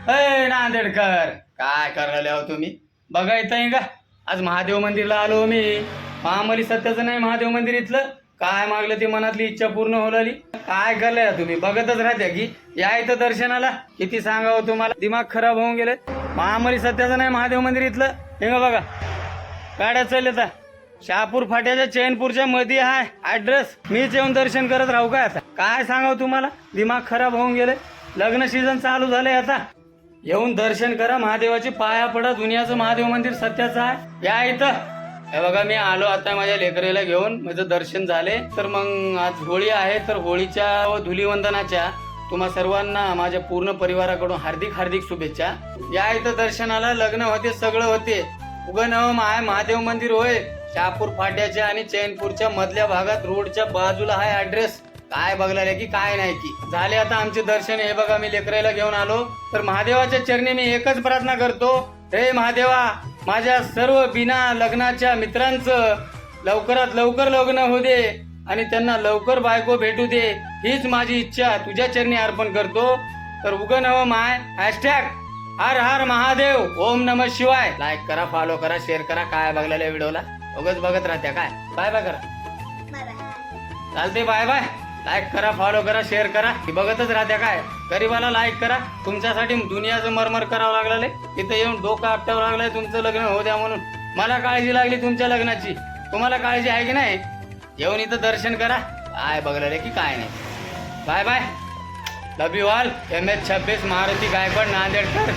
अय नांदेडकर, काय करायला हो तुम्ही? बघा इथं का आज महादेव मंदिरला आलो मी. महामली सत्याचं नाही महादेव मंदिर इथलं. काय मागलं ती मनातली इच्छा पूर्ण होलाली. काय करलंय तुम्ही? बघतच राहत्या की या इथं दर्शनाला. किती सांगावं तुम्हाला, दिमाग खराब होऊन गेले. महामली सत्याचं नाही महादेव मंदिर इथलं. हे बघा गाड्या चालल्या. शहापूर फाट्याच्या चैनपूरच्या मध्ये आहे ऍड्रेस. मीच येऊन दर्शन करत राहू का आता? काय सांगावं तुम्हाला, दिमाग खराब होऊन गेले. लग्न सीझन चालू झालंय आता. येऊन दर्शन करा, महादेवाची पाया पडा. दुनियाचं महादेव मंदिर सत्याचं आहे. या इथं. हे बघा मी आलो आता माझ्या लेकरेला घेऊन. माझं दर्शन झाले. तर मग आज होळी आहे, तर होळीच्या व धुलीवंदनाच्या तुम्हा सर्वांना माझ्या पूर्ण परिवाराकडून हार्दिक हार्दिक शुभेच्छा. या इथं दर्शनाला. लग्न होते, सगळं होते. उगनवम आहे महादेव मंदिर होय. शहापूर फाट्याच्या आणि चैनपूरच्या मधल्या भागात रोडच्या बाजूला आहे ऍड्रेस. काय बघलाय की काय नाही की झाले आता आमचे दर्शन. हे बघा मी लेकराला घेऊन आलो. तर महादेवाच्या चरणी मी एकच प्रार्थना करतो, हे महादेवा, माझ्या सर्व बिना लग्नाच्या मित्रांचं लवकरात लवकर लग्न होऊ दे आणि त्यांना लवकर बायको भेटू दे. हीच माझी इच्छा तुझ्या चरणी अर्पण करतो. तर उगनवम आहे. हॅशटॅग हर हर महादेव, ओम नमः शिवाय. लाईक करा, फॉलो करा, शेअर करा. काय बघलेल्या व्हिडिओला उगाच बघत राहत्या काय? बाय बाय करा. चालते, बाय बाय. लाईक करा, फॉलो करा, शेअर करा. बघतच राहत्या काय? गरीबाला लाईक करा. तुमच्यासाठी दुनियाचं मरमर करावं लागले. तिथे येऊन डोकं आपटावं लागलंय तुमचं लग्न होऊ द्या म्हणून. मला काळजी लागली तुमच्या लग्नाची. तुम्हाला काळजी आहे की नाही? येऊन इथं दर्शन करा. काय बघलेले की काय नाही. Bye bye. Love you all. MS 26 Maruti Gaikwad Nandedkar.